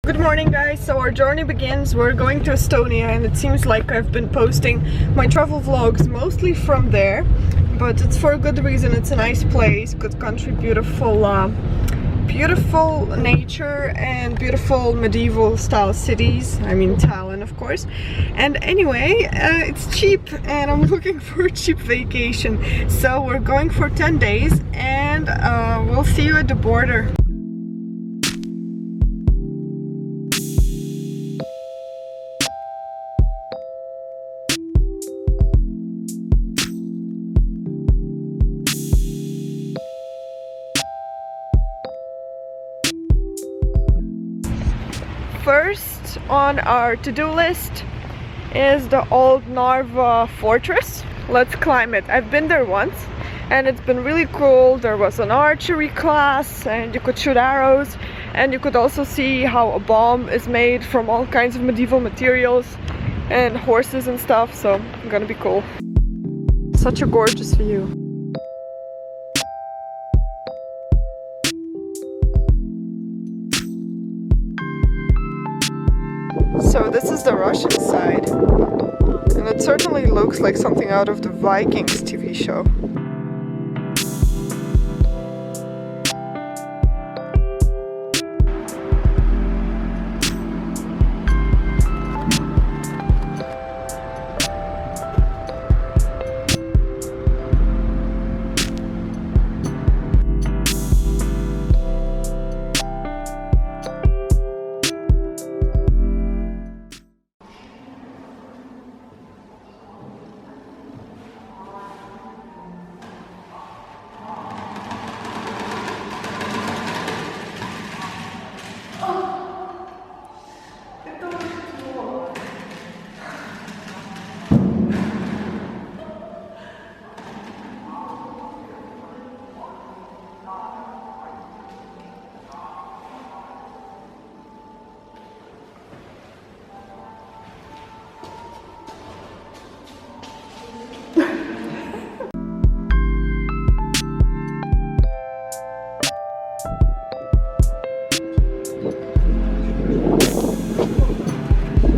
Good morning guys, so our journey begins. We're going to Estonia and it seems like I've been posting my travel vlogs mostly from there, but it's for a good reason. It's a nice place, good country, beautiful nature and beautiful medieval style cities. I mean Tallinn of course. And anyway, it's cheap and I'm looking for a cheap vacation. So we're going for 10 days and we'll see you at the border. First on our to-do list is the old Narva fortress. Let's climb it. I've been there once and it's been really cool. There was an archery class and you could shoot arrows, and you could also see how a bomb is made from all kinds of medieval materials and horses and stuff, so it's gonna be cool. Such a gorgeous view. So this is the Russian side, and it certainly looks like something out of the Vikings TV show.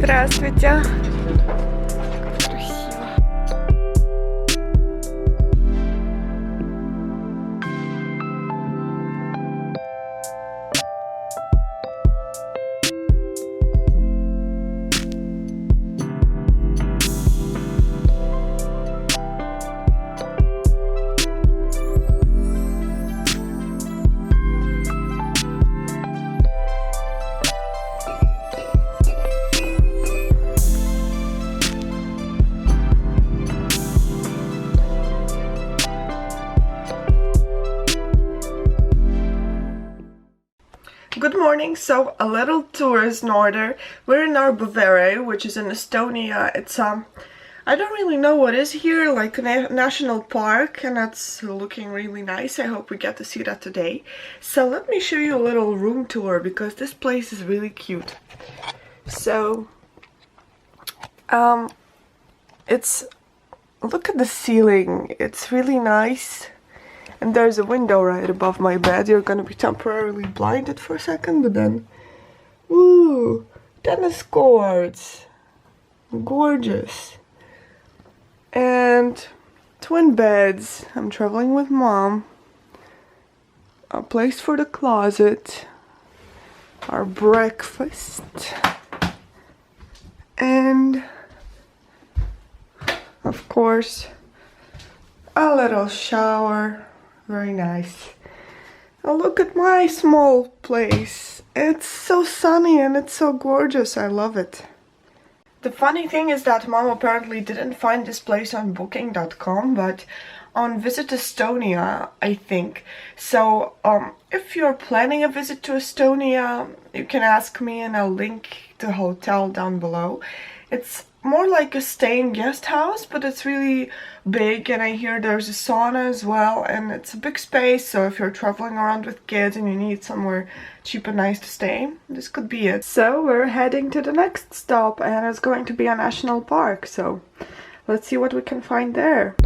Здравствуйте! Красиво. Good morning. So a little tour is in order. We're in our Bavaria, which is in Estonia. It's I don't really know what is here, like a national park, and that's looking really nice. I hope we get to see that today. So let me show you a little room tour because this place is really cute. So look at the ceiling. It's really nice. And there's a window right above my bed. You're gonna be temporarily blinded for a second, but then... Woo! Tennis courts! Gorgeous! And twin beds. I'm traveling with mom. A place for the closet. Our breakfast. And... of course, a little shower. Very nice. Oh, look at my small place. It's so sunny and it's so gorgeous. I love it. The funny thing is that mom apparently didn't find this place on booking.com, but on Visit Estonia, I think. So if you're planning a visit to Estonia, you can ask me and I'll link the hotel down below. It's more like a staying guest house, but it's really big, and I hear there's a sauna as well, and it's a big space, so if you're traveling around with kids and you need somewhere cheap and nice to stay, this could be it. So we're heading to the next stop, and it's going to be a national park, so let's see what we can find there.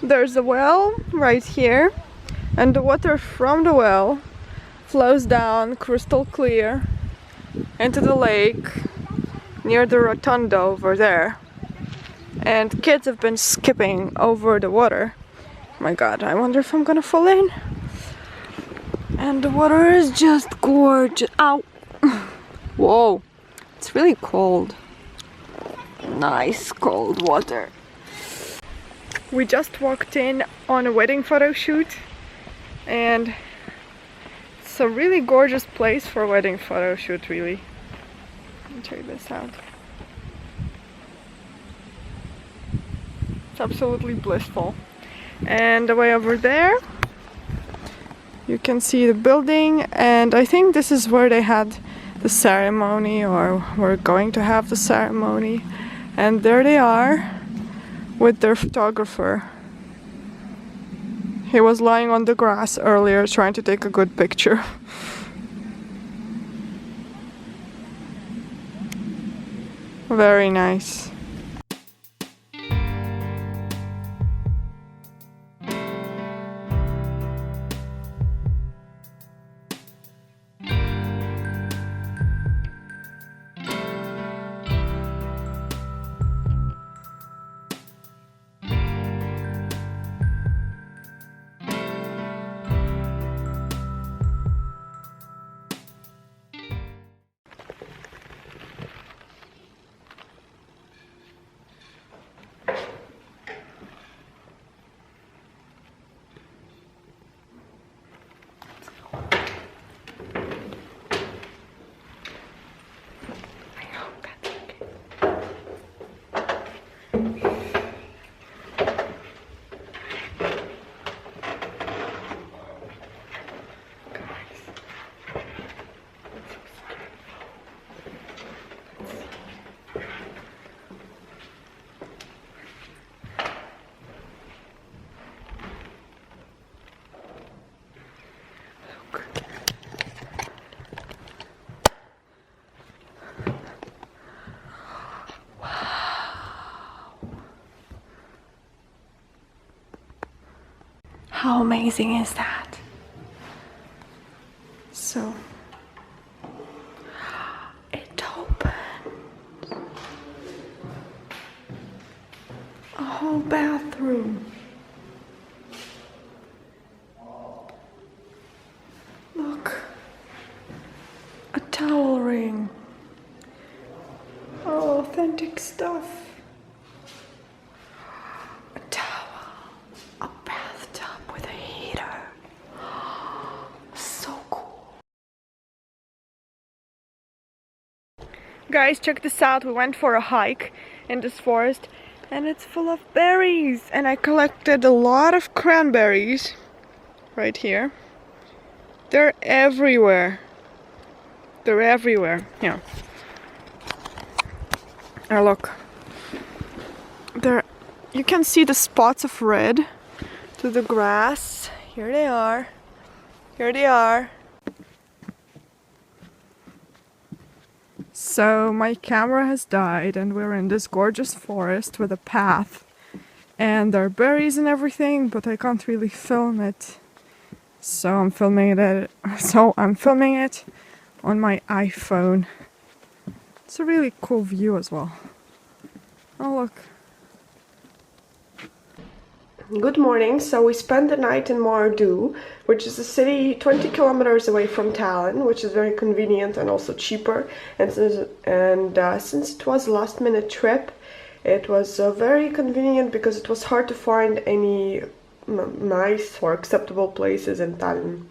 There's a well right here, and the water from the well flows down crystal clear into the lake near the rotunda over there. And kids have been skipping over the water. My god, I wonder if I'm gonna fall in. And the water is just gorgeous. Ow! Whoa, it's really cold. Nice cold water. We just walked in on a wedding photo shoot, and it's a really gorgeous place for a wedding photo shoot, really. Check this out. It's absolutely blissful. And the way over there, you can see the building, and I think this is where they had the ceremony, or were going to have the ceremony. And there they are with their photographer. He was lying on the grass earlier trying to take a good picture. Very nice. How amazing is that? So, it opens. A whole bathroom. Look. A towel ring. Oh, authentic stuff. Guys, check this out. We went for a hike in this forest and it's full of berries, and I collected a lot of cranberries right here. They're everywhere. They're everywhere. Yeah. Oh, look. There, you can see the spots of red to the grass. Here they are. Here they are. So my camera has died and we're in this gorgeous forest with a path, and there are berries and everything, but I can't really film it. So I'm filming it on my iPhone. It's a really cool view as well. Oh, look. Good morning. So we spent the night in Mardu, which is a city 20 kilometers away from Tallinn, which is very convenient and also cheaper. And since it was a last-minute trip, it was very convenient because it was hard to find any nice or acceptable places in Tallinn.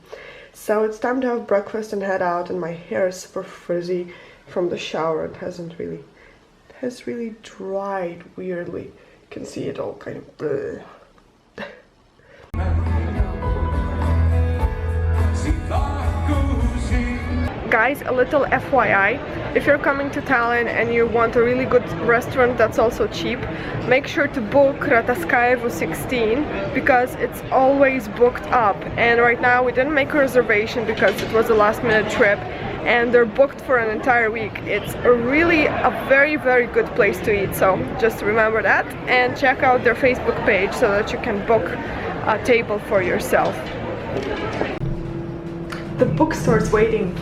So it's time to have breakfast and head out, and my hair is super frizzy from the shower. It has really dried weirdly. You can see it all kind of bleh. Guys, a little FYI, if you're coming to Tallinn and you want a really good restaurant that's also cheap, make sure to book Rataskaevu 16 because it's always booked up. And right now we didn't make a reservation because it was a last-minute trip, and they're booked for an entire week. It's really a very, very good place to eat, so just remember that and check out their Facebook page so that you can book a table for yourself. The bookstore's waiting.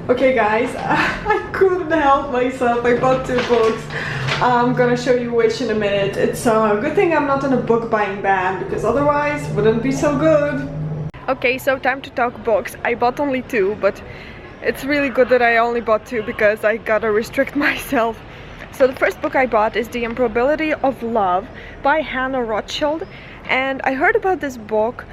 Okay guys, I couldn't help myself. I bought 2 books. I'm gonna show you which in a minute. It's a good thing I'm not in a book buying ban, because otherwise it wouldn't be so good. Okay, so time to talk books. I bought only 2, but it's really good that I only bought 2 because I gotta restrict myself. So the first book I bought is The Improbability of Love by Hannah Rothschild, and I heard about this book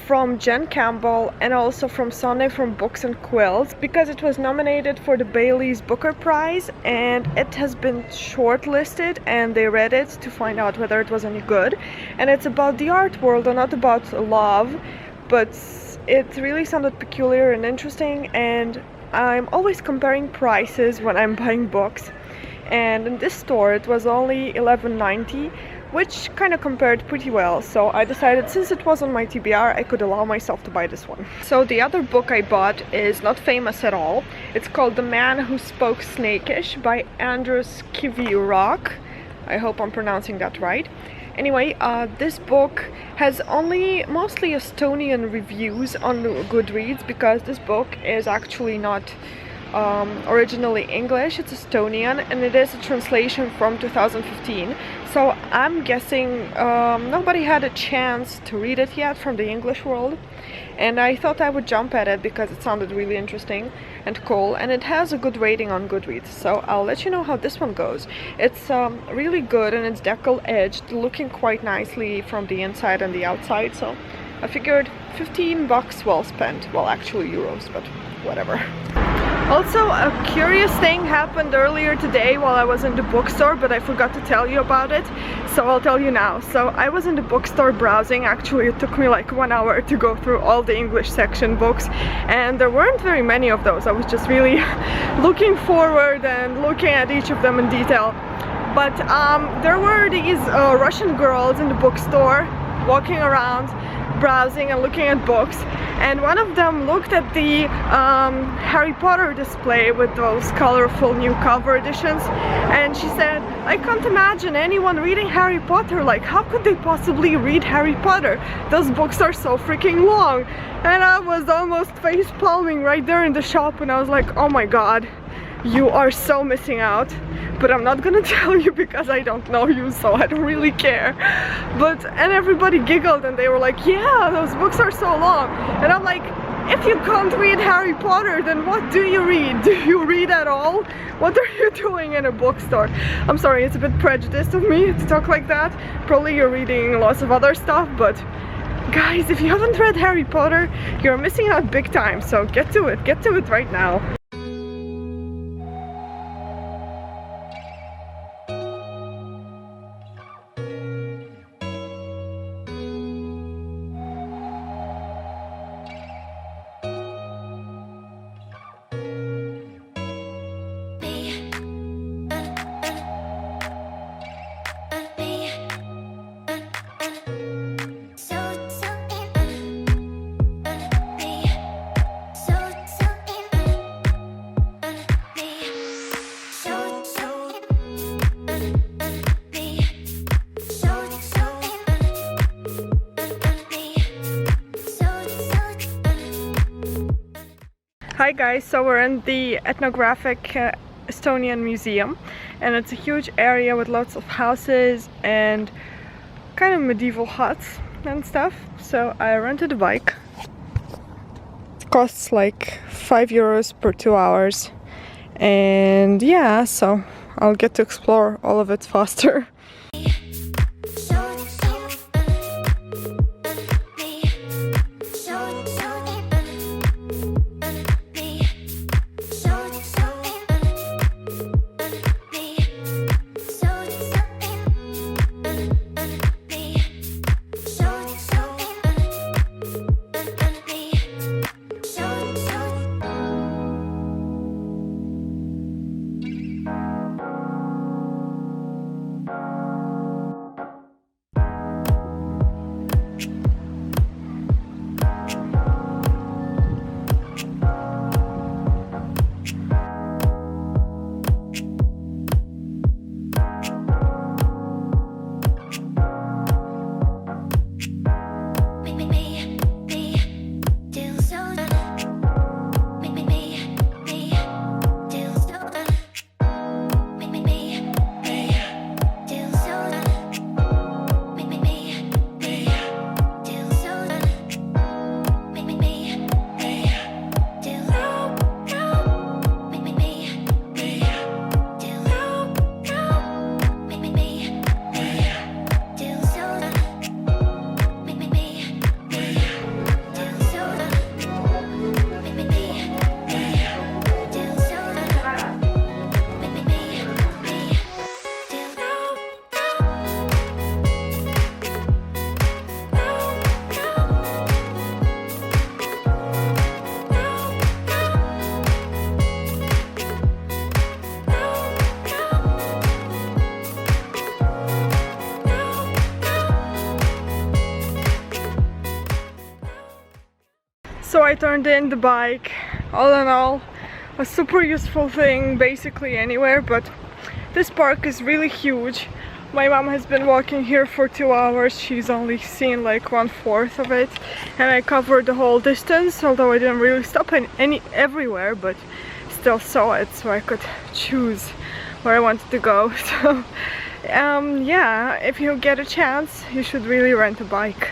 from Jen Campbell and also from Sonne from Books and Quills because it was nominated for the Bailey's Booker Prize, and it has been shortlisted and they read it to find out whether it was any good. And it's about the art world and not about love, but it really sounded peculiar and interesting, and I'm always comparing prices when I'm buying books, and in this store it was only $11.90, which kind of compared pretty well, so I decided since it was on my TBR I could allow myself to buy this one. So the other book I bought is not famous at all. It's called The Man Who Spoke Snakish by Rataskaevu. I hope I'm pronouncing that right. Anyway, this book has only mostly Estonian reviews on Goodreads because this book is actually not originally English, it's Estonian, and it is a translation from 2015. So I'm guessing nobody had a chance to read it yet from the English world, and I thought I would jump at it because it sounded really interesting and cool, and it has a good rating on Goodreads, so I'll let you know how this one goes. It's really good, and it's decal-edged, looking quite nicely from the inside and the outside, so I figured $15 well spent. Well, actually euros, but whatever. Also, a curious thing happened earlier today while I was in the bookstore, but I forgot to tell you about it, so I'll tell you now. So I was in the bookstore browsing. Actually, it took me like 1 hour to go through all the English section books, and there weren't very many of those. I was just really looking forward and looking at each of them in detail. But there were these Russian girls in the bookstore walking around browsing and looking at books, and one of them looked at the Harry Potter display with those colorful new cover editions, and she said, I can't imagine anyone reading Harry Potter. Like, how could they possibly read Harry Potter? Those books are so freaking long. And I was almost face palming right there in the shop, and I was like, oh my god, you are so missing out. But I'm not gonna tell you because I don't know you, so I don't really care. And everybody giggled and they were like, yeah, those books are so long. And I'm like, if you can't read Harry Potter, then what do you read? Do you read at all? What are you doing in a bookstore? I'm sorry, it's a bit prejudiced of me to talk like that. Probably you're reading lots of other stuff, but guys, if you haven't read Harry Potter, you're missing out big time, so get to it right now. Hi guys, so we're in the ethnographic Estonian museum, and it's a huge area with lots of houses and kind of medieval huts and stuff. So I rented a bike. It costs like €5 per 2 hours, and yeah, so I'll get to explore all of it faster. I turned in the bike. All in all, a super useful thing basically anywhere, but this park is really huge. My mom has been walking here for 2 hours. She's only seen like 1/4 of it, and I covered the whole distance, although I didn't really stop everywhere, but still saw it, so I could choose where I wanted to go. So yeah, if you get a chance, you should really rent a bike.